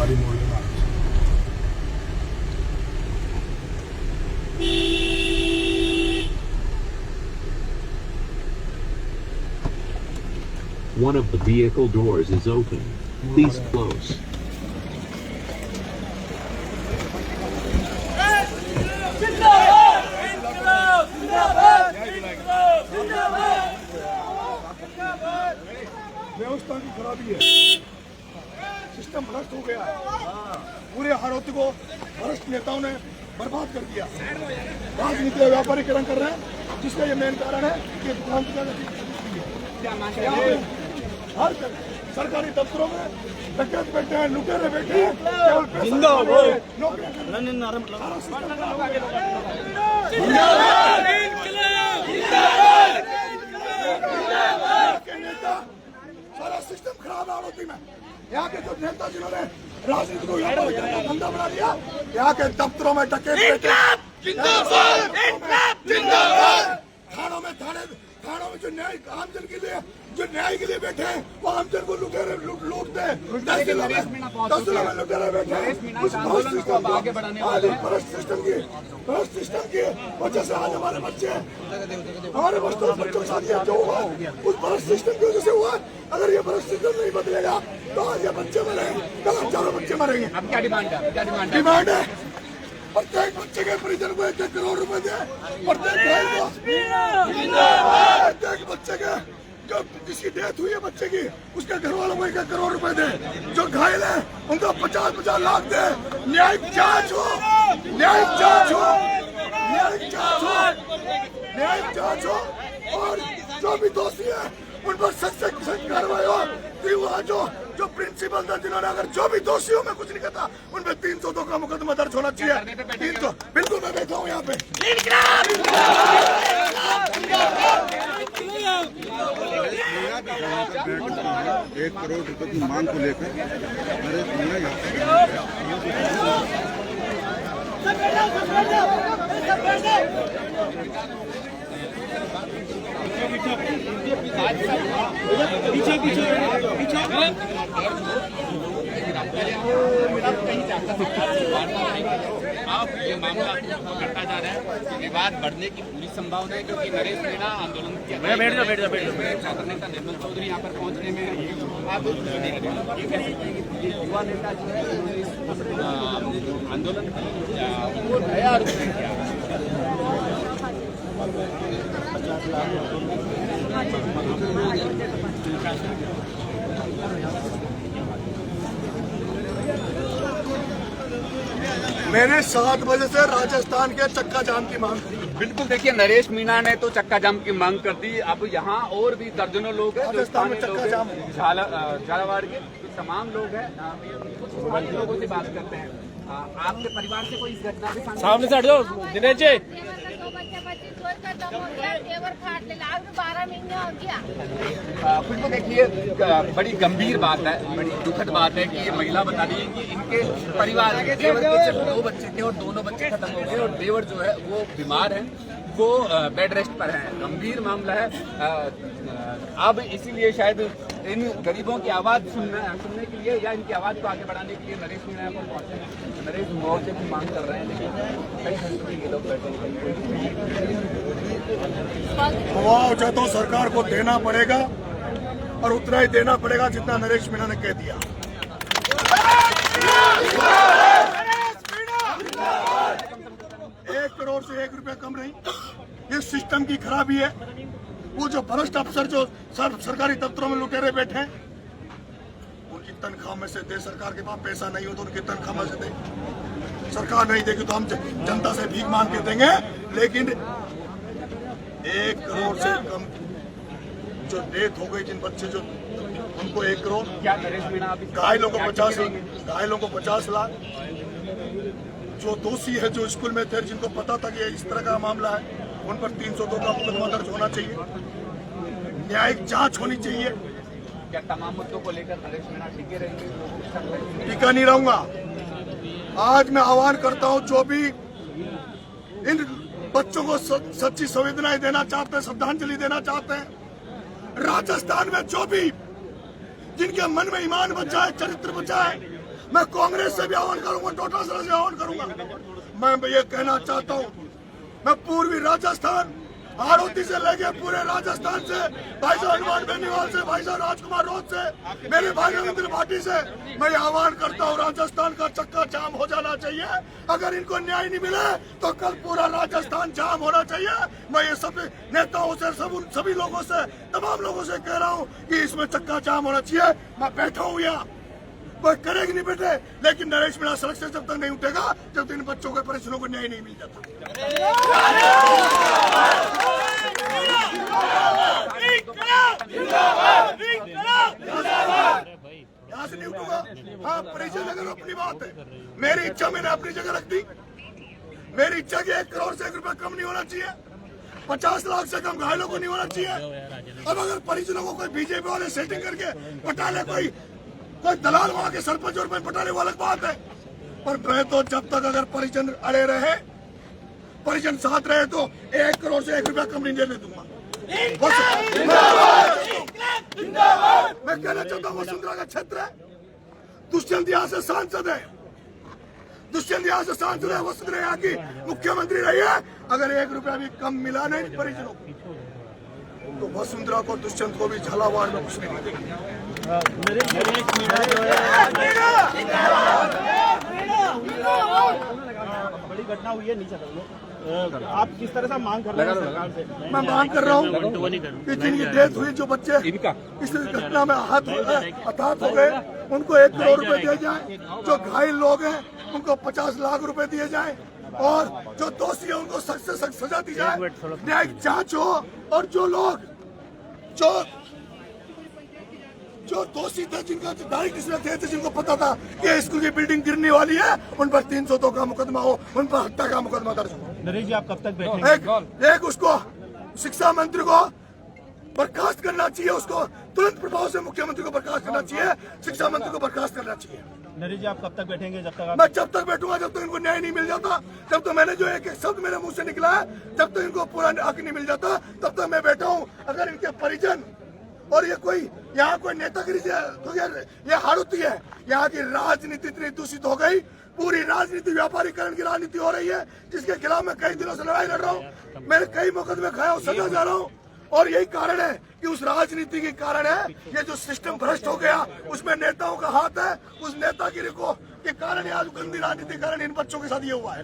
सरकारी मोड़ में One of the vehicle doors is open. Please close. व्यवस्था की खराबी है, सिस्टम भ्रष्ट हो गया है। पूरे आरोपी को भ्रष्ट नेताओं ने बर्बाद कर दिया। राजनीति का व्यापारीकरण कर रहे हैं, जिसका ये मेन कारण है कि दुकान की हर सरकारी दफ्तरों में डकैत बैठे हैं, लुटेरे बैठे हैं, केवल नेता सारा सिस्टम खराब है आरोपी में। यहाँ के जो नेता जिन्होंने राजनीति को धंधा बना दिया, यहाँ के दफ्तरों में डकैत बैठे, थानों में जो न्याय आमजन के लिए बैठे हैं, वो आमजन को लुटेरे लूटते हैं। 10 जिलों में लुटेरे बैठे हैं। भ्रष्ट सिस्टम की वजह से आज हमारे बच्चे, हमारे बच्चों के साथ जो हुआ उस भ्रष्ट सिस्टम की वजह से हुआ। अगर ये भ्रष्ट सिस्टम नहीं बदलेगा तो आज ये बच्चे मरेंगे, कल हजारों बच्चे मरेंगे। अब क्या डिमांड है? डिमांड है प्रत्येक बच्चे के परिजन को 1-1 करोड़ रुपए दे। प्रत्येक बच्चे के जो जिसकी डेथ हुई है बच्चे की, उसके घर वालों को 1-1 करोड़ रुपए दे। जो घायल है उनको 50-50 लाख दे। न्यायिक जांच हो, न्यायिक जांच हो और जो भी दोषी है उन पर सख्त कार्रवाई हो। वहाँ जो प्रिंसिपल था, जिन्होंने अगर जो भी दोषियों में कुछ नहीं कहता, उन पर 302 का मुकदमा दर्ज होना चाहिए। 300 बिल्कुल मैं बैठा हूँ यहाँ पे। 1 करोड़ रुपए की मांग को लेकर नरेश मीणा आप ये मामला करता जा रहा है, विवाद बढ़ने की पूरी संभावना है, क्योंकि नरेश मीणा आंदोलन किया। बैठ जाओ छात्र नेता निर्मल चौधरी यहाँ पर पहुँचने में आप ये कह सकते हैं कि ये युवा नेता जो है आंदोलन वो नया रूप में किया। मैंने 7 बजे से राजस्थान के चक्का जाम की मांग की। बिल्कुल, देखिए नरेश मीणा ने तो चक्का जाम की मांग कर दी। अब यहाँ और भी दर्जनों लोग हैं जो राजस्थान में चक्का जाम झालावाड़ के तमाम लोग हैं। कुछ स्थानीय लोगों से बात करते हैं। आपके परिवार से कोई इस घटना के सामने से हट जाओ दिनेश जी। बिल्कुल, देखिए बड़ी गंभीर बात है, बड़ी दुखद बात है कि ये महिला बता रही है कि इनके परिवार के देवर के सिर्फ 2 बच्चे थे और दोनों बच्चे खत्म हो गए और देवर जो है वो बीमार है, वो बेड रेस्ट पर है। गंभीर मामला है। अब इसीलिए शायद इन गरीबों की आवाज़ सुनने के लिए या इनकी आवाज़ को आगे बढ़ाने के लिए नरेश मीणा पर पहुंचे हैं। नरेश मोर्चे की मांग कर रहे हैं, लेकिन कई घंटों के लोग बैठे हैं। मुआवजा तो सरकार को देना पड़ेगा और उतना ही देना पड़ेगा जितना नरेश मीणा ने कह दिया। 1 करोड़ से 1 रुपया कम नहीं। ये सिस्टम की खराबी है। वो जो भ्रष्ट अफसर जो सरकारी दफ्तरों में लुटेरे बैठे हैं, उनकी तनख्वाह में से दे। सरकार के पास पैसा नहीं हो तो उनकी तनख्वाह में से दे। सरकार नहीं देगी तो हम जनता से भीख मांग के देंगे, लेकिन 1 करोड़ से कम जो डेथ हो गई, जिन बच्चे जो उनको 1 करोड़, क्या नरेश मीणा घायलों को 50 लाख, जो दोषी है जो स्कूल में थे, जिनको पता था कि इस तरह का मामला है, उन पर 302 का मुकदमा दर्ज होना चाहिए। न्यायिक जांच होनी चाहिए। क्या तमाम मुद्दों को लेकर नरेश मीणा टिके रहेंगे? टिका नहीं रहूंगा। आज मैं आह्वान करता हूं, जो भी इन बच्चों को सच्ची संवेदनाएं देना चाहते हैं, श्रद्धांजलि देना चाहते हैं, राजस्थान में जो भी जिनके मन में ईमान बचा है, चरित्र बचा है, मैं कांग्रेस से भी आह्वान करूंगा, डोटासरा से आह्वान करूंगा। मैं ये कहना चाहता हूँ, मैं पूर्वी राजस्थान हाड़ौती से लेके पूरे राजस्थान से, भाई साहब हनुमान बेनीवाल से, भाई साहब राजकुमार रोड से, मेरे भाई रविंद्र भाटी से मैं आह्वान करता हूँ, राजस्थान का चक्का जाम हो जाना चाहिए। अगर इनको न्याय नहीं मिले तो कल पूरा राजस्थान जाम होना चाहिए। मैं ये सब नेताओं से, सभी लोगों से, तमाम लोगों से कह रहा हूँ कि इसमें चक्का जाम होना चाहिए। मैं बैठा हूँ यहाँ, कोई करेगी नहीं बेटे, लेकिन नरेश मीणा सड़क से जब तक नहीं उठेगा, जब तक इन बच्चों के परिजनों को न्याय नहीं मिल जाता। यहाँ से नहीं उठूंगा। हाँ, परिजन अगर अपनी बात है, मेरी इच्छा मैंने अपनी जगह रख दी। मेरी इच्छा की 1 करोड़ से 1 रुपया कम नहीं होना चाहिए, 50 लाख से कम घायलों को नहीं होना चाहिए। अब अगर परिजनों को कोई बीजेपी वाले सेटिंग करके पटाले, कोई दलाल वहां के सरपंच और पटाले वो अलग बात है, पर मैं तो जब तक अगर परिजन अड़े रहे, परिजन साथ रहे, तो 1 करोड़ से 1 रुपया कम नहीं देने दूंगा। मैं कहना चाहता हूँ, वसुंधरा का क्षेत्र है, दुष्यंत यहाँ से सांसद है, वसुंधरा यहाँ की मुख्यमंत्री रही है। अगर 1 रुपया भी कम मिला नहीं परिजनों को, तो वसुंधरा को, दुष्यंत को भी झालावाड़ में कुछ नहीं मिलेगा। बड़ी घटना हुई है नीचे, आप किस तरह से मांग कर रहे हैं सरकार से? मैं मांग कर रहा हूँ कि जिनकी डेथ हुई, जो बच्चे इस घटना में हताहत हो गए, उनको 1 करोड़ रुपए दिए जाए। जो घायल लोग हैं उनको 50 लाख रुपए दिए जाए, और जो दोषी है उनको सख्त से सख्त सजा दी जाए, न्यायिक जांच हो। और जो लोग जो दोषी थे, जिनका डायरेक्ट इसमें थे, जिनको पता था कि स्कूल की बिल्डिंग गिरने वाली है, उन पर 302 का मुकदमा हो, उन पर हत्या का मुकदमा दर्ज हो। नरेश जी, आप कब तक बैठेंगे? एक उसको शिक्षा मंत्री को बर्खास्त करना चाहिए, उसको तुरंत प्रभाव से मुख्यमंत्री को बर्खास्त करना चाहिए, शिक्षा मंत्री को बर्खास्त करना चाहिए। नरेश जी, आप कब तक बैठेंगे? मैं जब तक बैठूंगा, जब तक इनको न्याय नहीं मिल जाता, जब तक मैंने जो एक शब्द मेरे मुंह से निकला है, जब तक इनको पूरा हक नहीं मिल जाता, तब तक मैं बैठा हूँ। अगर इनके परिजन और ये कोई यहाँ कोई नेतागिरी से, ये हाड़ौती है, यहाँ की राजनीति इतनी दूषित हो गई, पूरी राजनीति व्यापारीकरण की राजनीति हो रही है, जिसके खिलाफ मैं कई दिनों से लड़ाई लड़ रहा हूँ। मेरे कई मुकदमे खाया हूँ, सजा जा रहा हूँ, और यही कारण है कि उस राजनीति के कारण है ये जो सिस्टम भ्रष्ट हो गया, उसमें नेताओं का हाथ है। उस नेतागिरी को के कारण, आज गंदी राजनीति के कारण इन बच्चों के साथ ये हुआ है।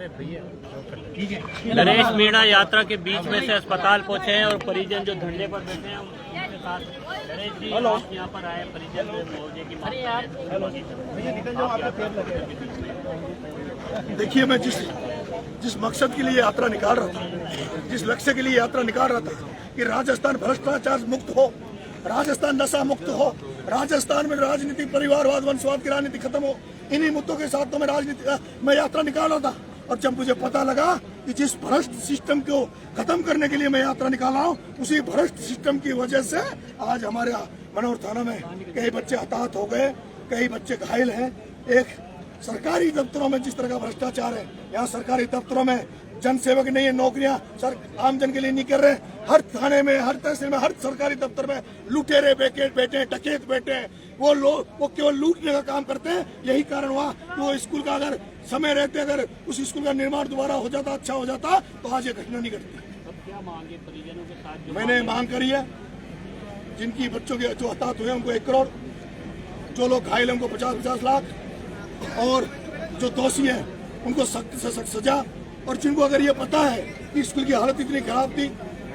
नरेश मीणा यात्रा के बीच में से अस्पताल पहुंचे हैं, और परिजन जो धरने पर बैठे हैं उनके साथ नरेश जी यहाँ पर आए, परिजन मुआवजे की मांग। देखिए, मैं जिस मकसद के लिए यात्रा निकाल रहा था, जिस लक्ष्य के लिए यात्रा निकाल रहा था कि राजस्थान भ्रष्टाचार मुक्त हो, राजस्थान नशा मुक्त हो, राजस्थान में राजनीति, परिवारवाद, वंशवाद की राजनीति खत्म हो, इन्हीं मुद्दों के साथ तो मैं यात्रा निकाल रहा था। और जब मुझे पता लगा कि जिस भ्रष्ट सिस्टम को खत्म करने के लिए मैं यात्रा निकाल रहा हूँ, उसी भ्रष्ट सिस्टम की वजह से आज हमारे मनोहर थाना में कई बच्चे हताहत हो गए, कई बच्चे घायल हैं। एक सरकारी दफ्तरों में जिस तरह का भ्रष्टाचार है, यहाँ सरकारी दफ्तरों में जन सेवक नहीं है, नौकरियां आम जन के लिए नहीं कर रहे। हर थाने में, हर तहसील में, हर सरकारी दफ्तर में लुटेरे बैठे, डकैत बैठे, वो केवल लूटने का काम करते हैं। यही कारण हुआ कि वो स्कूल का अगर समय रहते, अगर उस स्कूल का निर्माण दोबारा हो जाता, अच्छा हो जाता, तो आज ये घटना नहीं घटती। मैंने मांग करी है, जिनकी बच्चों के जो हताहत हुए उनको 1 करोड़, जो लोग घायल हैं उनको 50-50 लाख, और जो दोषी हैं उनको सख्त से सख्त सजा। और जिनको अगर ये पता है कि स्कूल की हालत इतनी खराब थी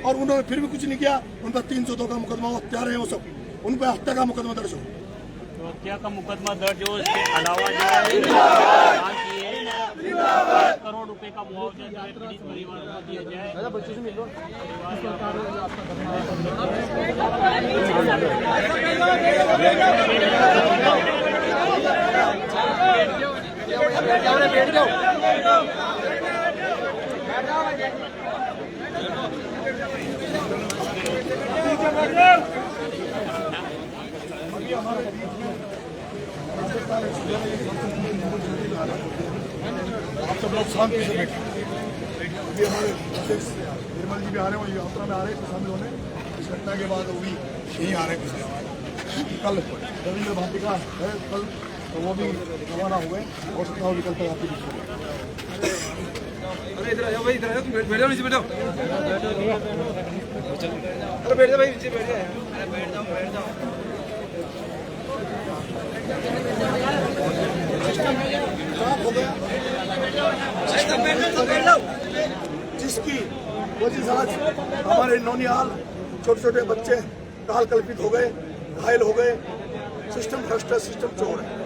और उन्होंने फिर भी कुछ नहीं किया, उन पर 302 का मुकदमा हो, हत्या रहे, वो सब उन पर हत्या का मुकदमा दर्ज हो। तो हत्या का मुकदमा दर्ज हो, इसके अलावा जो है 1 करोड़ रुपए का मुआवजा जो है पीड़ित परिवार को दिया जाए। आप सब लोग शांति से बैठे। अभी हमारे निर्मल जी भी आ रहे हैं, यात्रा में आ रहे हैं शामिल होने। इस घटना के बाद वो भी यहीं आ रहे हैं। कल रविंद्र भाटी का है, कल तो वो भी रवाना हो गए और 17 निकल कर आपके बीच में। अरे इधर आ जाओ भाई, इधर आ जाओ, तुम बैठ जाओ, नीचे बैठो। अरे बैठ जाओ भाई, नीचे बैठ जाओ। अरे बैठ जाओ, बैठ जाओ। जिसकी वजह से आज हमारे नौनिहाल छोटे छोटे बच्चे काल कल्पित हो गए, घायल हो गए। सिस्टम भ्रष्ट है, सिस्टम चोर है।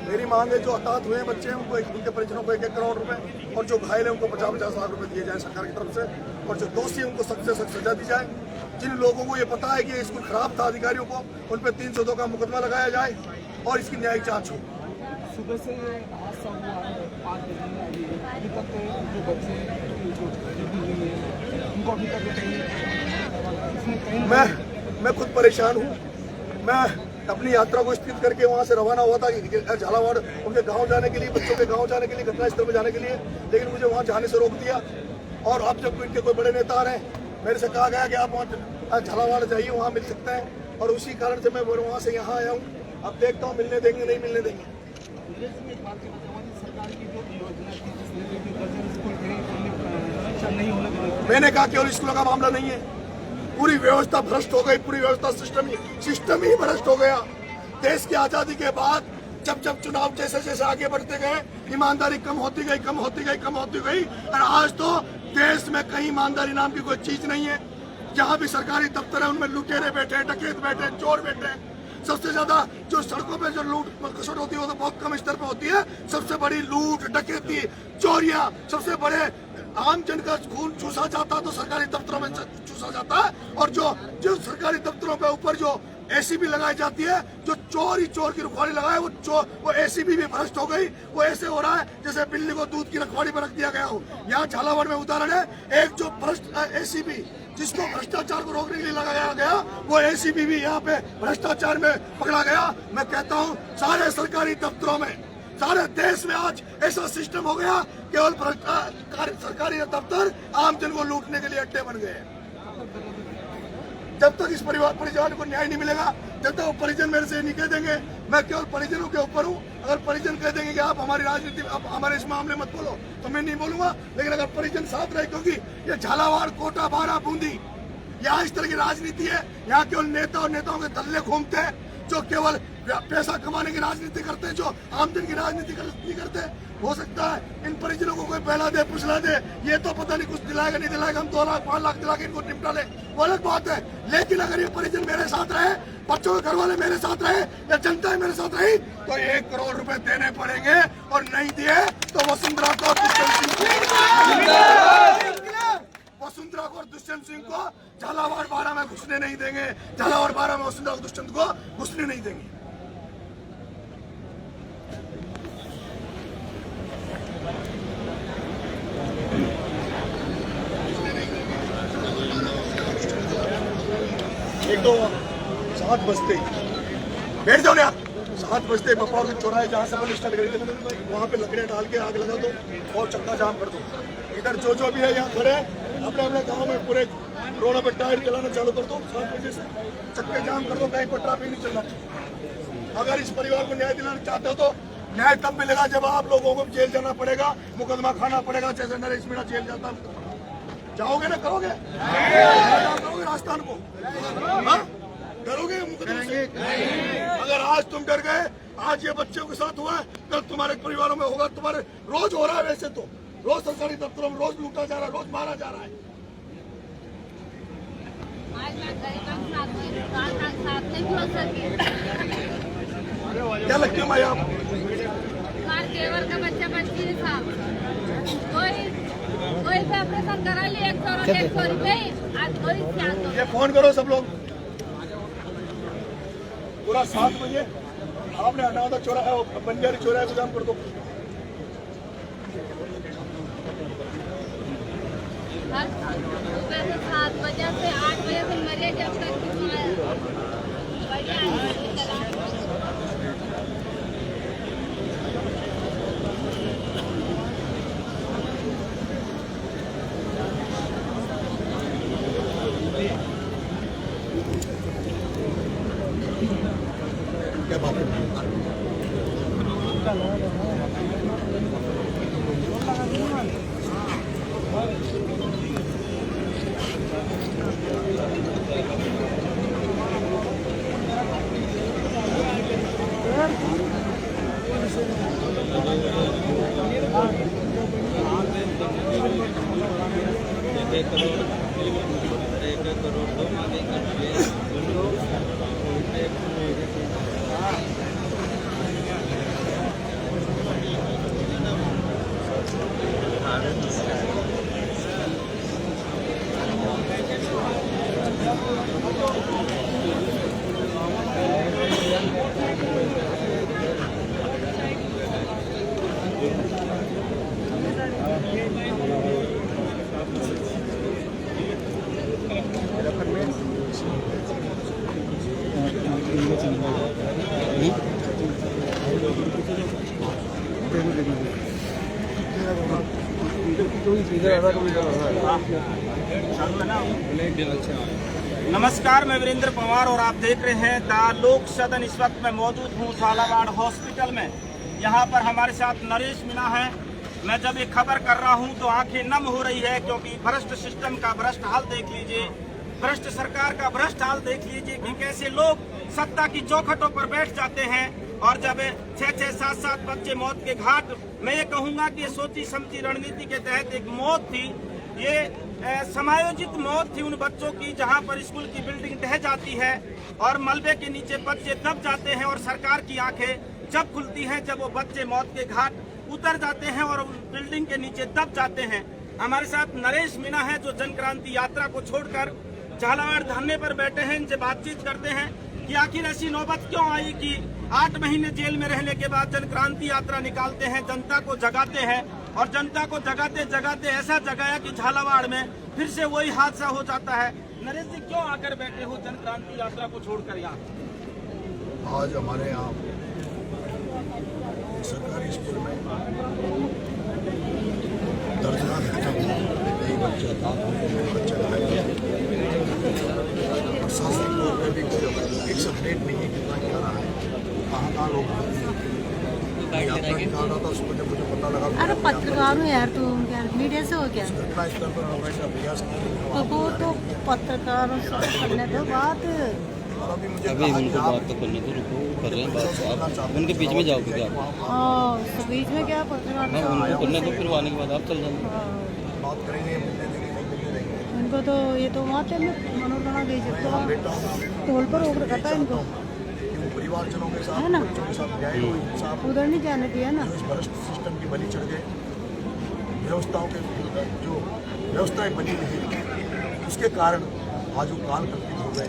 मेरी मांग है जो हताहत हुए बच्चे हैं उनको उनके परिजनों को 1-1 करोड़ रुपए और जो घायल है उनको 50-50 लाख रुपए दिए जाए सरकार की तरफ से, और जो दोषी है उनको सख्त से सख्त सजा दी जाए। जिन लोगों को ये पता है कि ये स्कूल खराब था, अधिकारियों को उन पर 302 का मुकदमा लगाया जाए और इसकी न्यायिक जांच हो। सुबह से हादसा हुआ है, 5 बजे अभी तक जो बच्चे उनको अभी तक मैं खुद परेशान हूँ। मैं अपनी यात्रा को स्थित करके वहाँ से रवाना हुआ था झालावाड़ उनके गांव जाने के लिए, बच्चों के गांव जाने के लिए, घटनास्थल पर जाने के लिए, लेकिन मुझे वहाँ जाने से रोक दिया। और अब जब इनके कोई बड़े नेता आ रहे हैं, मेरे से कहा गया कि आप वहाँ झालावाड़ जाइए, वहाँ मिल सकते हैं, और उसी कारण से मैं वहाँ से यहाँ आया हूँ। अब देखता हूँ मिलने देंगे नहीं मिलने देंगे। मैंने कहा केवल स्कूलों का मामला नहीं है, पूरी व्यवस्था भ्रष्ट हो गई, पूरी व्यवस्था सिस्टम ही भ्रष्ट हो गया। देश की आजादी के बाद जब जब चुनाव जैसे जैसे आगे बढ़ते गए, ईमानदारी कम होती गई और आज तो देश में कहीं ईमानदारी नाम की कोई चीज नहीं है। जहाँ भी सरकारी दफ्तर है उनमें लुटेरे बैठे, डकैत बैठे, चोर बैठे। सबसे ज्यादा जो सड़कों पे जो लूट खसोट होती है वो तो बहुत कम स्तर पे होती है। सबसे बड़ी लूट, डकैती, चोरियां, सबसे बड़े आम जन का खून चूसा जाता तो सरकारी दफ्तरों में चूसा जाता है। और जो सरकारी दफ्तरों पे ऊपर जो एसीबी लगाई जाती है, जो चोर ही चोर की रखवाली लगाए, वो एसीबी भी भ्रष्ट हो गई। वो ऐसे हो रहा है जैसे बिल्ली को दूध की रखवाली पर रख दिया गया हो। यहाँ झालावाड़ में उदाहरण है, एक जो भ्रष्ट एसीबी जिसको भ्रष्टाचार को रोकने के लिए लगाया गया, वो एसीबी भी यहाँ पे भ्रष्टाचार में पकड़ा गया। मैं कहता हूँ सारे सरकारी दफ्तरों में, सारे देश में आज ऐसा सिस्टम हो गया, केवल सरकारी दफ्तर आम जन को लूटने के लिए अड्डे बन गए। जब तक इस परिजन को न्याय नहीं मिलेगा, जब तक वो परिजन मेरे से नहीं कह देंगे, मैं केवल परिजनों के ऊपर हूँ। अगर परिजन कह देंगे कि आप हमारी राजनीति, आप हमारे इस मामले मत बोलो, तो मैं नहीं बोलूंगा। लेकिन अगर परिजन साथ रहे, क्योंकि ये झालावाड़, कोटा, बारा, बूंदी, यहाँ इस तरह की राजनीति है। यहाँ केवल नेता और नेताओं के दल्ले घूमते हैं, जो केवल पैसा कमाने की राजनीति करते हैं, जो आमदन की राजनीति नहीं करते। हो सकता है इन परिजनों को कोई पहला दे, पुछला दे, ये तो पता नहीं कुछ दिलाएगा नहीं दिलाएगा, हम 2 लाख 5 लाख दिला के इनको निपटा ले, वो अलग बात है। लेकिन अगर ये परिजन मेरे साथ रहे, बच्चों के घर वाले मेरे साथ रहे, या जनता मेरे साथ रही, तो 1 करोड़ रुपए देने पड़ेंगे। और नहीं दिए तो वसुंधरा को, दुष्यंत सिंह को झालावाड़ बारा में घुसने नहीं देंगे। झालावाड़ बारा में वसुंधरा को, दुष्यंत को घुसने नहीं देंगे। एक तो 7 बजते बैठ जाओ यार, 7 बजते बपौर के चौराहे जहाँ से अपन स्टार्ट करेंगे वहाँ पे लकड़ियाँ डाल के आग लगा दो और चक्का जाम कर दो। इधर जो भी है यहाँ खड़े अपने अपने गाँव में पूरे रोड पे टायर चलाना चालू कर दो। 7 बजे से चक्के जाम कर दो, कहीं पर ट्रैफिक नहीं चलना चाहिए। अगर इस परिवार को न्याय दिलाना चाहते हो तो न्याय तब मिलेगा जब आप लोगों को जेल जाना पड़ेगा, मुकदमा खाना पड़ेगा, जैसे नरेश मीणा जेल जाता। जाओगे ना, करोगे राजस्थान को, डरोगे मुकदमे से? अगर आज तुम डर गए, आज ये बच्चों के साथ हुआ है, कल तुम्हारे परिवारों में होगा। तुम्हारे रोज हो रहा है, वैसे तो रोज सरकारी दफ्तरों में रोज लूटा जा रहा है, रोज मारा जा रहा है। क्या लगती है मैं आप? देवर का बच्चा 25 साल, कोई पे ऑपरेशन करा लिए 100 रुपए। ये फोन करो सब लोग, पूरा 7 बजे आपने अनावदा चौराहा, बंजारी चौराहे को जाम कर दो। सुबह से 7 बजे से 8 बजे से मरे जब तक क्या बात है? नमस्कार, मैं वीरेंद्र पवार और आप देख रहे हैं द लोक सदन। इस वक्त मैं मौजूद हूँ झालावाड़ हॉस्पिटल में। यहाँ पर हमारे साथ नरेश मीणा है। मैं जब ये खबर कर रहा हूँ तो आंखें नम हो रही है, क्योंकि भ्रष्ट सिस्टम का भ्रष्ट हाल देख लीजिए, भ्रष्ट सरकार का भ्रष्ट हाल देख लीजिए कि कैसे लोग सत्ता की चौखटों पर बैठ जाते हैं। और जब 6-6, 7-7 बच्चे मौत के घाट, मैं ये कहूँगा कि ये सोची समझी रणनीति के तहत एक मौत थी, ये समायोजित मौत थी उन बच्चों की, जहां पर स्कूल की बिल्डिंग ढह जाती है और मलबे के नीचे बच्चे दब जाते हैं। और सरकार की आंखें जब खुलती हैं जब वो बच्चे मौत के घाट उतर जाते हैं और बिल्डिंग के नीचे दब जाते हैं। हमारे साथ नरेश मीणा है, जो जन क्रांति यात्रा को छोड़कर झालावाड़ धरने पर बैठे हैं। इनसे बातचीत करते हैं कि आखिर ऐसी नौबत क्यों आई कि 8 महीने जेल में रहने के बाद जन क्रांति यात्रा निकालते हैं, जनता को जगाते हैं, और जनता को जगाते जगाते ऐसा जगाया कि झालावाड़ में फिर से वही हादसा हो जाता है। नरेश जी, क्यों आकर बैठे हो जन क्रांति यात्रा को छोड़कर यहाँ? आज हमारे यहाँ सरकारी स्कूल में दर्जनाक कई बच्चे प्रशासनिक तौर पर भी एक अपडेट नहीं है कितना क्या रहा है, कहाँ लोग यात्रा निकाल रहा था। उसको जब मुझे पता लगा, अरे पत्रकार हो यार, तुम क्या मीडिया से हो क्या? घटना स्थल पर हमारे का प्रयास किया तो वो तो पत्रकारों से करने दो बात। और अभी मुझे अभी उनको बात तो करने दो, रुको, कर रहे हैं बात। आप उनके बीच में जाओगे क्या? तो बीच में क्या पत्रकार? मैं उनको करने दो, फिर आने के बाद आप चल जाएंगे। बात करेंगे, मिलने देंगे, नहीं मिलने देंगे। इनको तो ये तो वहाँ पे मनोरमा गई जब तो टोल पर रोक रखा था इनको, परिवारजनों के साथ, है ना? बच्चों के साथ न्याय हो, इंसाफ हो। उधर नहीं जाने दिया ना। जो इस भ्रष्ट सिस्टम की बलि चढ़ गए, व्यवस्थाओं के जो व्यवस्थाएं बनी नहीं, उसके कारण आज वो काल कल्पित हो गए।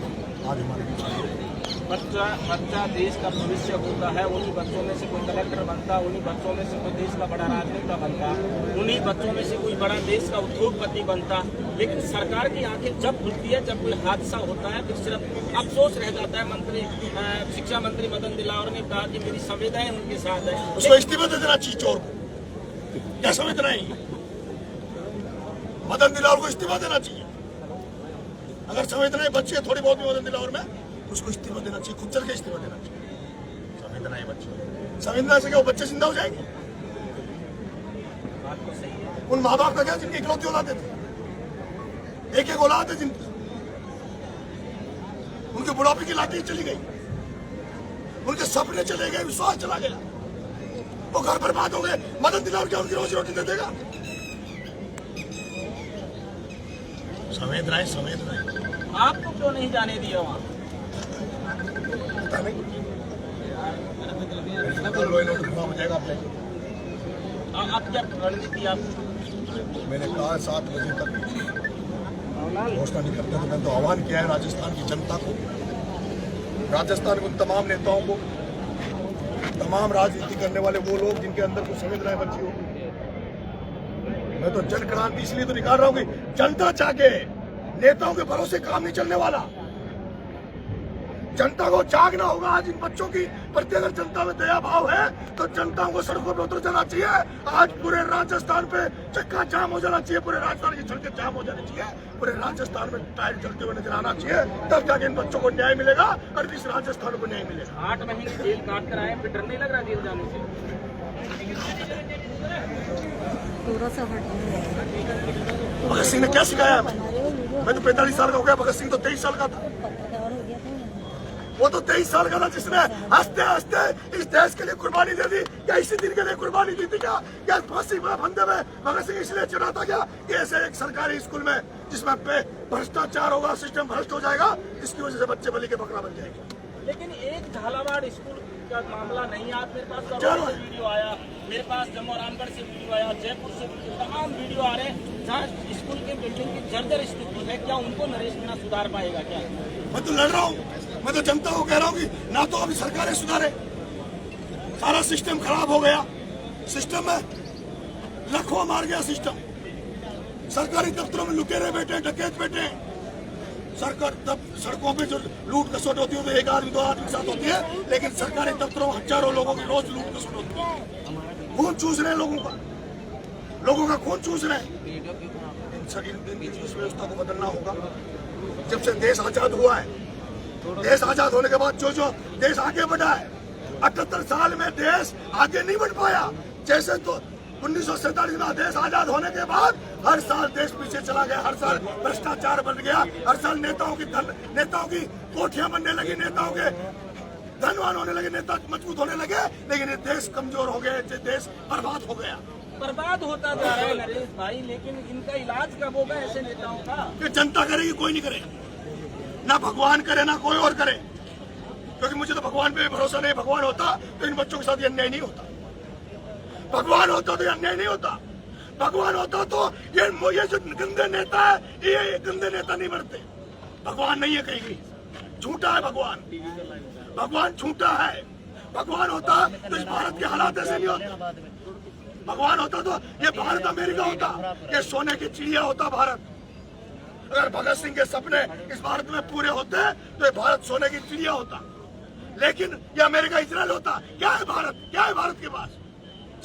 आज हमारे बीच में बच्चा देश का भविष्य होता है। उन्हीं बच्चों में से कोई कलेक्टर बनता, उन्हीं बच्चों में से कोई देश का बड़ा राजनेता बनता, उन्हीं बच्चों में से कोई बड़ा देश का उद्योगपति बनता। लेकिन सरकार की आंखें जब खुलती है, जब कोई हादसा होता है, फिर सिर्फ अफसोस रह जाता है। शिक्षा मंत्री मदन दिलावर ने कहा कि मेरी संवेदनाएं उनके साथ है। उसको इस्तीफा दे देना चाहिए चोर को, क्या संवेदना है? मदन दिलावर को इस्तीफा देना चाहिए। अगर संवेदनाएं बच्ची है थोड़ी बहुत भी मदन दिलावर में, उसको इस्तीफा देना चाहिए, खुद चल के इस्तीफा देना चाहिए। संवेदनाएं बच्ची, संवेदना से क्या वो बच्चे जिंदा हो जाएंगे? उन माँ बाप का क्या जिनकी इकलौती औलाद थे, एक औलाद है जिनकी, उनके बुढ़ापे की लाठी चली गई, उनके सपने चले गए, विश्वास चला गया, वो घर बर्बाद हो गए। मदन दिलावर क्या उनकी रोजी रोटी दे देगा? संवेदनाएं आपको क्यों नहीं जाने दिया वहाँ? पता नहीं, हो जाएगा आप क्या रणनीति? आप मैंने कहा 7 बजे तक घोषणा नहीं करते, तो मैंने तो आह्वान किया है राजस्थान की जनता को, राजस्थान के उन तमाम नेताओं को, तमाम राजनीति करने वाले वो लोग जिनके अंदर कुछ संवेदनाएं बची हो। मैं तो जन क्रांति इसलिए तो निकाल रहा हूँ कि जनता चाहे, नेताओं के भरोसे काम नहीं चलने वाला। जनता को जागना होगा आज इन बच्चों की प्रति। अगर जनता में दया भाव है तो जनता को सड़कों पे उतर जाना चाहिए। आज पूरे राजस्थान पे चक्का जाम हो जाना चाहिए, पूरे राजस्थान की सड़कें जाम हो जानी चाहिए, पूरे राजस्थान में टायर चलते हुए नजर आना चाहिए, तब जाके इन बच्चों को न्याय मिलेगा और इस राजस्थान को न्याय मिलेगा। 8 महीने जेल काट कर आए, फिर डर नहीं लग रहा जेल जाने से? भगत सिंह ने क्या सिखाया हमें? मैं तो 45 साल का हो गया, भगत सिंह तो 23 साल का था। वो तो 23 साल का था जिसने हंसते हंसते इस देश के लिए कुर्बानी दे दी। क्या इसी दिन के लिए कुर्बानी दी थी? क्या फांसी पर फंदे में भगत सिंह इसलिए चढ़ा था क्या कि ऐसे एक सरकारी स्कूल में जिसमें भ्रष्टाचार होगा, सिस्टम भ्रष्ट हो जाएगा, इसकी वजह से बच्चे बलि के बकरा बन जाएंगे। लेकिन एक झालावाड़ स्कूल का मामला नहीं, आज मेरे पास करोड़ों से वीडियो आया, मेरे पास जम्मू रामगढ़ से वीडियो आया, जयपुर से तमाम वीडियो आ रहे हैं जहाँ स्कूल की बिल्डिंग की जर्जर स्थिति है। क्या उनको नरेश मीणा सुधार पाएगा क्या? मैं तो लड़ रहा हूँ, मैं तो जनता को कह रहा हूँ कि ना तो अभी सरकारें सुधारे, सारा सिस्टम खराब हो गया, सिस्टम में लखों मार गया सिस्टम। सरकारी दफ्तरों में लुटेरे बैठे, डकैत बैठे, सरकार सड़कों पे जो लूट खसोट होती है तो एक आदमी 2 आदमी के साथ होती है, लेकिन सरकारी दफ्तरों में हजारों लोगों की रोज लूट खसोट होती है। खून चूस रहे हैं लोगों का खून चूस रहे हैं। इन व्यवस्था को बदलना होगा। जब से देश आजाद हुआ है, देश आजाद होने के बाद जो देश आगे बढ़ा है, 78 साल में देश आगे नहीं बढ़ पाया। जैसे तो 1947 में देश आजाद होने के बाद हर साल देश पीछे चला गया, हर साल भ्रष्टाचार बढ़ गया, हर साल नेताओं की कोठियां बनने लगी, नेताओं के धनवान होने लगे, नेता मजबूत होने लगे, लेकिन ये देश कमजोर हो गए, देश बर्बाद हो गया। बर्बाद होता जा रहा है नरेश भाई, लेकिन इनका इलाज कब होगा ऐसे नेताओं का? ये जनता करेगी, कोई नहीं करेगा, ना भगवान करे ना कोई और करे, क्योंकि मुझे तो भगवान पे भरोसा नहीं। भगवान होता तो इन बच्चों के साथ ये अन्याय नहीं होता, भगवान होता तो ये अन्याय नहीं होता, भगवान होता तो ये जो गंदे नेता है, ये गंदे नेता नहीं मरते। भगवान नहीं है कहीं भी, झूठा है भगवान, भगवान झूठा है। भगवान होता तो इस भारत के हालात ऐसे नहीं होते। भगवान होता तो ये भारत अमेरिका होता, ये सोने की चिड़िया होता भारत। अगर भगत सिंह के सपने इस भारत में पूरे होते तो ये भारत सोने की चिड़िया होता, लेकिन ये अमेरिका इजराइल होता। क्या है भारत? क्या है भारत के पास?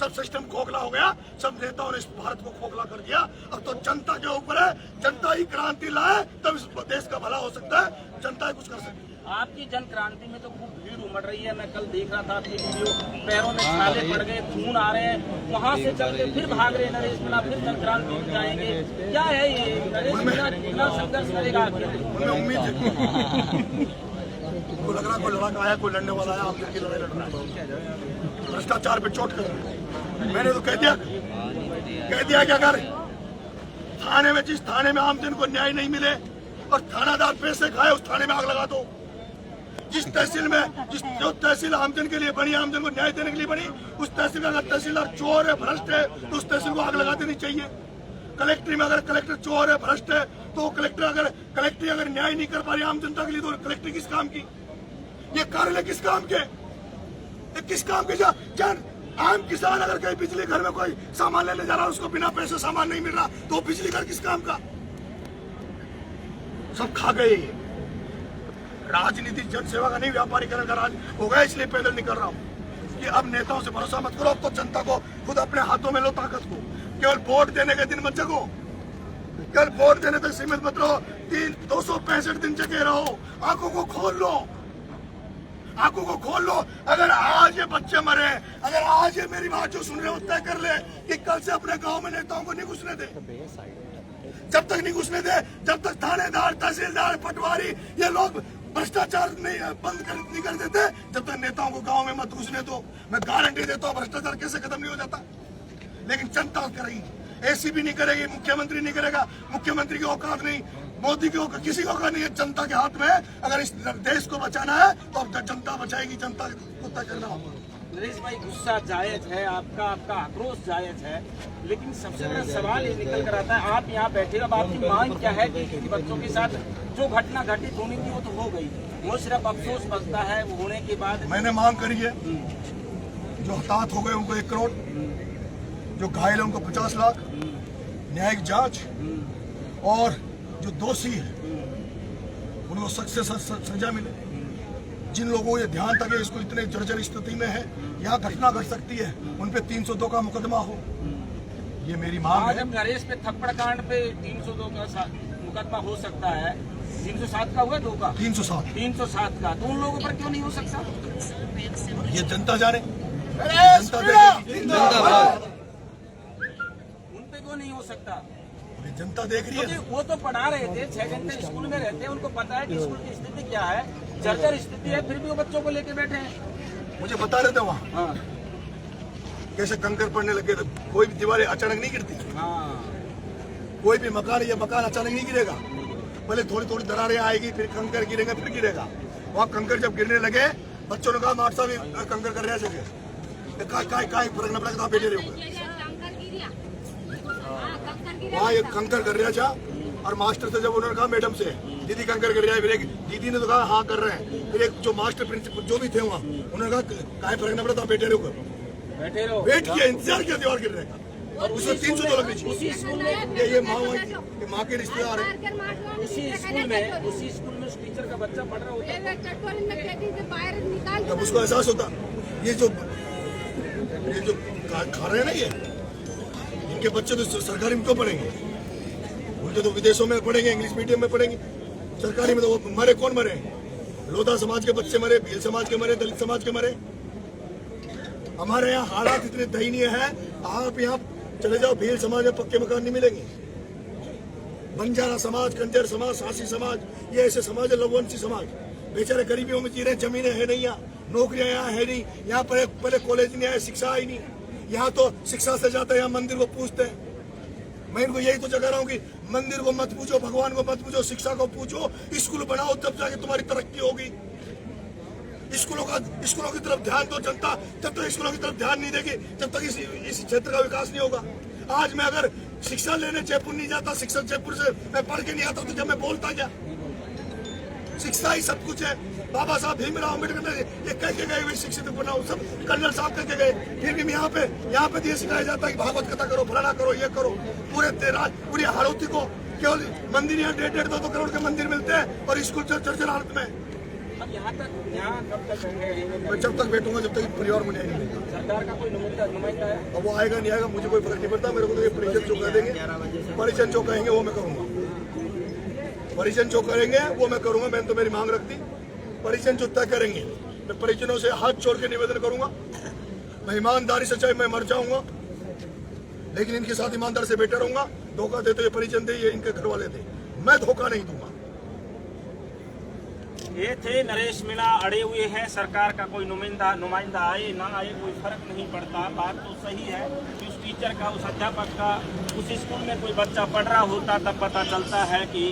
सब सिस्टम खोखला हो गया, सब नेताओं ने इस भारत को खोखला कर दिया। अब तो जनता के ऊपर है, जनता ही क्रांति लाए तब इस देश का भला हो सकता है, जनता ही कुछ कर सकती है। आपकी जन क्रांति में तो खूब भीड़ उमड़ रही है, मैं कल देख रहा था आपकी वीडियो, पैरों में छाले पड़ गए, खून आ रहे हैं, वहाँ से चल के फिर भाग रहे हैं नरेश मीणा, फिर जन क्रांति में जाएंगे। क्या है ये नरेश मीणा कितना संघर्ष करेगा? उनमें उम्मीद है, को लग रहा कोई लड़ाका आया, कोई लड़ने वाला आया, आमजन की लड़ाई लड़ रहा है, भ्रष्टाचार पे चोट कर रहा है। मैंने तो कह दिया कि अगर थाने में, जिस थाने में आमजन को न्याय नहीं मिले और थानादार पैसे खाए, उस थाने में आग लगा दो। जिस तहसील में जो तहसील आमजन के लिए बनी, आमजन को न्याय देने के लिए बनी, उस तहसील में अगर तहसीलदार चोर है, भ्रष्ट है, तो उस तहसील को आग लगा देनी चाहिए। कलेक्ट्री में अगर कलेक्टर चोर है, भ्रष्ट है, तो कलेक्ट्री अगर न्याय नहीं कर पा रही आम जनता के लिए, तो कलेक्ट्री किस काम की? ये कार्यालय किस काम के? किस काम के? जन आम किसान अगर कहीं बिजली घर में कोई सामान लेने जा रहा है, उसको बिना पैसे सामान नहीं मिल रहा, तो बिजली घर किस काम का? सब खा गए। राजनीति जन सेवा का नहीं, व्यापारीकरण का राज हो गया। इसलिए पैदल निकल रहा हूँ कि अब नेताओं से भरोसा मत करो, अब तो जनता को खुद अपने हाथों में लो ताकत को। केवल वोट देने के दिन मत जगो, केवल वोट देने तक सीमित मत रहो, 265 दिन जगे रहो। आंखों को खोल लो, आंखों को खोल लो। अगर आज ये बच्चे मरे, अगर आज ये मेरी बात जो सुन रहे हो तय कर ले कि कल से अपने गांव में नेताओं को नहीं घुसने दे। जब तक नहीं घुसने दे, जब तक थानेदार, तहसीलदार, पटवारी ये लोग भ्रष्टाचार नहीं कर देते, जब तक नेताओं को गांव में मत घुसने दो। मैं गारंटी देता हूँ भ्रष्टाचार कैसे खत्म नहीं हो जाता, लेकिन जनता करेगी। एसीबी नहीं करेगी, मुख्यमंत्री नहीं करेगा, मुख्यमंत्री की औकात नहीं, मोदी की औकात, किसी की औकात नहीं है। जनता के हाथ में है। अगर इस देश को बचाना है तो अब जनता बचाएगी, जनता को तय करना होगा। नरेश भाई, गुस्सा जायज है आपका आक्रोश जायज है, लेकिन सबसे बड़ा सवाल ये निकल कर आता है, आप यहाँ बैठे, अब आपकी मांग क्या है कि बच्चों के साथ जो घटना घटित होनी थी वो तो हो गई, वो सिर्फ अफसोस बचता है वो होने के बाद। मैंने मांग करी है, जो हताहत हो गए उनको 1 करोड़, जो घायल है उनको 50 लाख, न्यायिक जांच, और जो दोषी है उनको सख्त से सख्त सजा मिले। जिन लोगों को ये ध्यान था कि स्कूल इतने जर्जर स्थिति में है, यहाँ घटना घट सकती है, उन पे 302 का मुकदमा हो, ये मेरी मांग आज है। हम नरेश पे थप्पड़ कांड पे 302 का मुकदमा हो सकता है, 307 का हुआ 2 का 307 का, तो उन लोगों पर क्यों नहीं हो सकता? ये जनता जाने, जनता देखेगी, उन पे क्यों नहीं हो सकता? ये जनता देख रही है। क्योंकि वो तो पढ़ा रहे थे, 6 घंटे स्कूल में रहते हैं, उनको पता है कि स्कूल की स्थिति क्या है, जर्जर स्थिति है, फिर भी वो बच्चों को लेके बैठे हैं। मुझे बता रहे थे वहाँ हाँ कैसे कंकर पड़ने लगे, तो कोई भी दीवारें अचानक नहीं गिरती, हाँ, कोई भी मकान या मकान अचानक नहीं गिरेगा, पहले थोड़ी थोड़ी दरारें आएगी, फिर कंकर गिरेगा, फिर गिरेगा। वहाँ कंकर जब गिरने लगे, बच्चों ने कहा मास्टर साहब कंकर कर रहे हैं, काय फर्क न पड़ेगा, बैठे रहे। वहाँ एक कंकर कर रहा था, और मास्टर से जब उन्होंने कहा मैडम से दीदी कंकर कर रहा है, फिर एक दीदी ने तो कहा हाँ कर रहे हैं, फिर एक जो मास्टर प्रिंसिपल जो भी थे वहाँ, उन्होंने कहा काय फर्क न पड़ता, बैठे रहो, वेट किया, इंतजार किया दीवार गिरने का, और उसमें 302 लगनी चाहिए। उसी स्कूल में ये माँ के रिश्तेदार है, उसी स्कूल में उस टीचर का बच्चा पढ़ रहा होता है, जब उसको एहसास होता, ये जो खा रहे हैं ना, ये इनके बच्चे तो सरकारी में क्यों पढ़ेंगे, उनके तो विदेशों में पढ़ेंगे, इंग्लिश मीडियम में पढ़ेंगे, सरकारी में तो वो मरे, कौन मरे? लोधा समाज के बच्चे मरे, भील समाज के मरे, दलित समाज के मरे। हमारे यहाँ हालात इतने दयनीय है, आप यहाँ चले जाओ, भील समाज में पक्के मकान नहीं मिलेंगे, बंजारा समाज, कंजर समाज, सासी समाज, ये ऐसे समाज है, लववंशी समाज, बेचारे गरीबियों में जी रहे, जमीनें है नहीं, यहाँ नौकरियां यहाँ है नहीं, यहाँ पर पहले कॉलेज नहीं आया, शिक्षा आई नहीं, यहाँ तो शिक्षा से जाते हैं, यहाँ मंदिर को पूछते हैं। मैं इनको यही तो जगा रहा हूँ कि मंदिर को मत पूछो, भगवान को मत पूछो, शिक्षा को पूछो, स्कूल बनाओ, तब जाके तुम्हारी तरक्की होगी। स्कूलों की तरफ ध्यान दो जनता, जब तक स्कूलों की तरफ ध्यान नहीं देगी, जब तक इस क्षेत्र का विकास नहीं होगा। आज मैं अगर शिक्षा लेने जयपुर नहीं जाता, शिक्षा जयपुर से मैं पढ़ के नहीं आता, तो जब मैं बोलता क्या? शिक्षा ही सब कुछ है। बाबा साहब भीमराव अम्बेडकर ने ये कह के गए हुए शिक्षित बनाओ, सब कर्नल साहब कह के गए, फिर भी यहाँ पे ये सिखाया जाता है कि भागवत कथा करो, फलाना करो, ये करो। पूरी हाड़ौती को केवल मंदिर, यहाँ 1.5-2 करोड़ के मंदिर मिलते हैं और स्कूल जर्जर हालत में। अब यहाँ कब तक रहेंगे? मैं जब तक बैठूंगा जब तक परिवार में न्याय नहीं मिलेगा। सरकार का कोई नुमाइंदा है? अब वो आएगा नहीं आएगा मुझे कोई फर्क नहीं पड़ता, मेरे को तो ये परिजन जो कह देंगे, परिजन जो कहेंगे वो मैं करूंगा, परिजन जो करेंगे वो मैं करूंगा। मैंने तो मेरी मांग रख दी, परिजन जो तय करेंगे, मैं परिजनों से हाथ जोड़ के निवेदन करूंगा, मैं ईमानदारी से, चाहे मैं मर जाऊंगा लेकिन इनके साथ ईमानदार से बैठा रहूंगा। धोखा देते ये परिजन दे, ये इनके घर वाले दे, मैं धोखा नहीं दूंगा। ये थे नरेश मीणा, अड़े हुए हैं, सरकार का कोई नुमाइंदा आए ना आए कोई फर्क नहीं पड़ता। बात तो सही है कि उस टीचर का, उस अध्यापक का, उस स्कूल में कोई बच्चा पढ़ रहा होता तब पता चलता है कि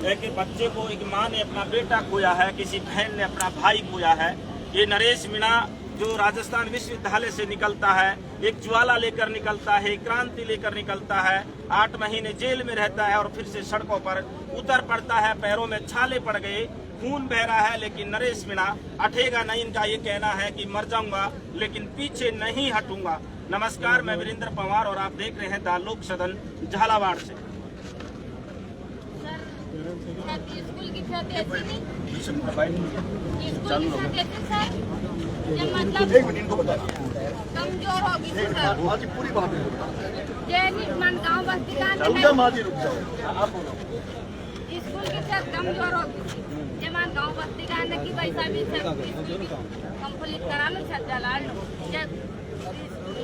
एक बच्चे को एक माँ ने अपना बेटा खोया है, किसी बहन ने अपना भाई खोया है। ये नरेश मीणा जो राजस्थान विश्वविद्यालय से निकलता है, एक ज्वाला लेकर निकलता है, क्रांति लेकर निकलता है, 8 महीने जेल में रहता है और फिर से सड़कों पर उतर पड़ता है, पैरों में छाले पड़ गए, खून बह रहा है, लेकिन नरेश मीणा हटेगा नहीं। इनका ये कहना है कि मर जाऊंगा लेकिन पीछे नहीं हटूंगा। नमस्कार, मैं वीरेंद्र पंवार और आप देख रहे हैं द लोक सदन झालावाड़ से। स्कूल की छत ऐसी नहीं, स्कूल की छत ऐसी सर, ये मतलब एक मिनट इनको बता, कमजोर होगी सर। माँ जी पूरी बात जैनिक मन गाँव बस्ती का माँ जी रुक जाओ, स्कूल की छत कमजोर होगी, जमान गाँव बस्ती का की पैसा भी कंप्लीट करा लो, छत जला लो।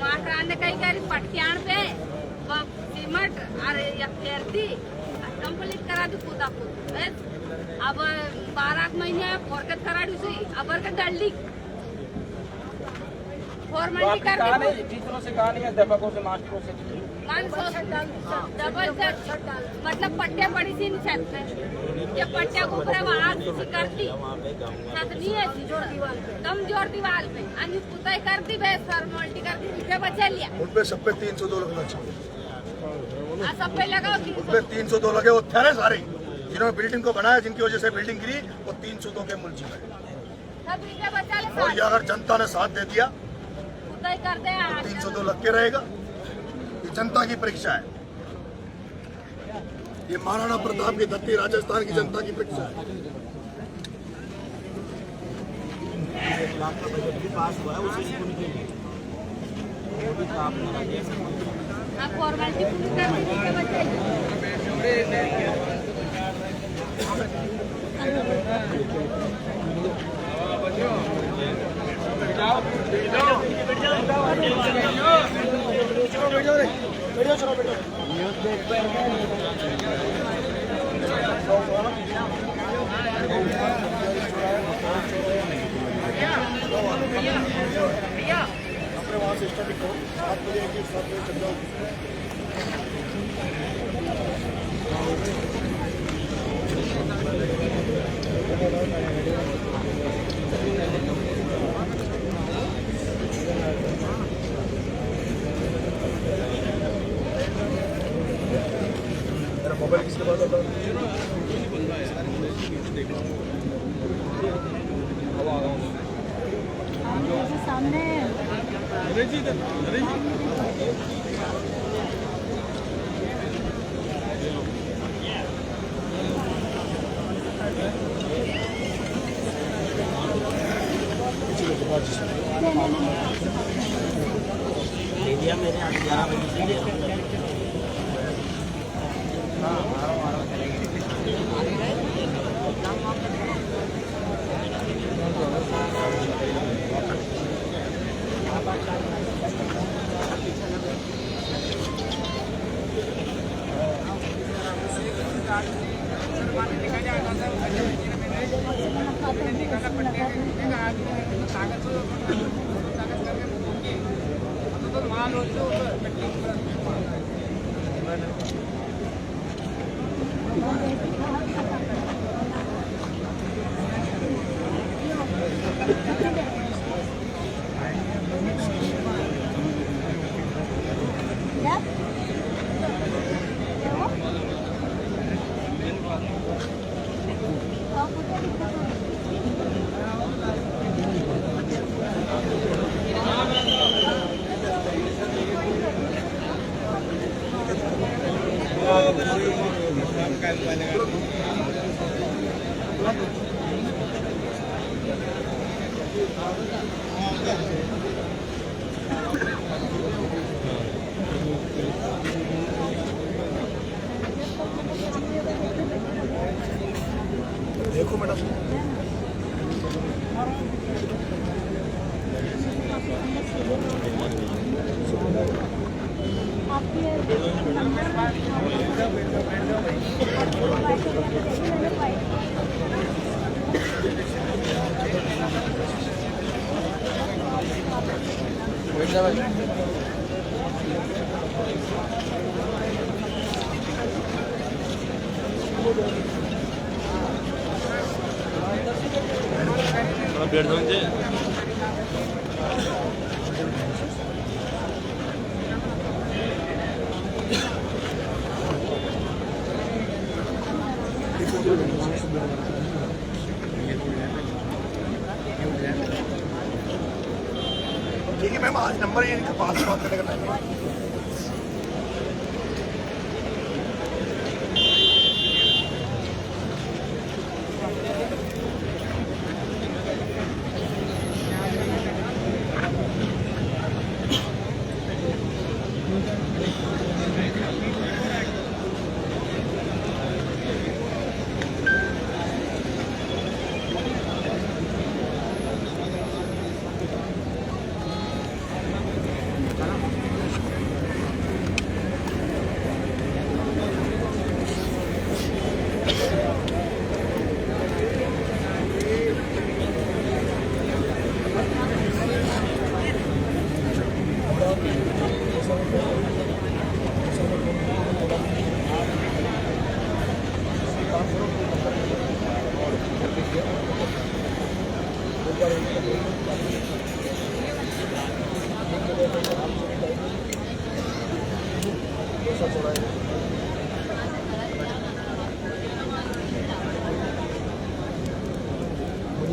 मास्टर ने कही करी पटियान पे सीमेंट अरे या फेरती कंप्लीट करा दी कूदा कूद। अब 12 महीने फोरकत करा दी सी, अब बरकत डली फॉर्मेलिटी कर दी। टीचरों से कहा नहीं, अध्यापकों से, मास्टरों से डबल मतलब पट्टे पड़ी थी छत पे, जब पट्टे को ऊपर आग करती छत नहीं है कमजोर दीवार पे अन्य पुताई कर दी, फॉर्मेलिटी कर दी, पीछे बचा लिया। उन पे सब पे 302 लगना चाहिए, सब पे लगाओ उन पे 302 लगे। वो ठहरे सारे जिन्होंने बिल्डिंग को बनाया, जिनकी वजह से बिल्डिंग गिरी, वो 302 के मुलजिम है। और ये अगर जनता ने साथ दे दिया कर दे, 302 लग के रहेगा। ये जनता की परीक्षा है, ये महाराणा प्रताप की धरती राजस्थान की जनता की परीक्षा है। लाख का बजट भी पास हुआ है उसी स्कूल के लिए, वो भी काम करा दिया सर। आप फॉर्मेलिटी पूरी कर दीजिए बच्चे। अपने वहाँ से स्टडी करो, 7 बजे एक ही 7 बजे चल जाओ। मेरा मोबाइल किसके पास आता है? सामने ले लिया मैंने आज 11 बजे से लिया। देखो मैडम, बैठ जाओ। ठीक है मैम, आज नंबर ये इनके पास बात करने का टाइम है।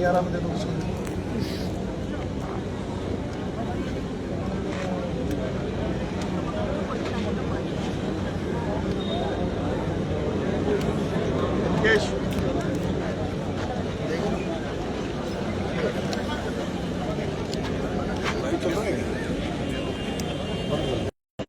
आराम दे दो उसको। केश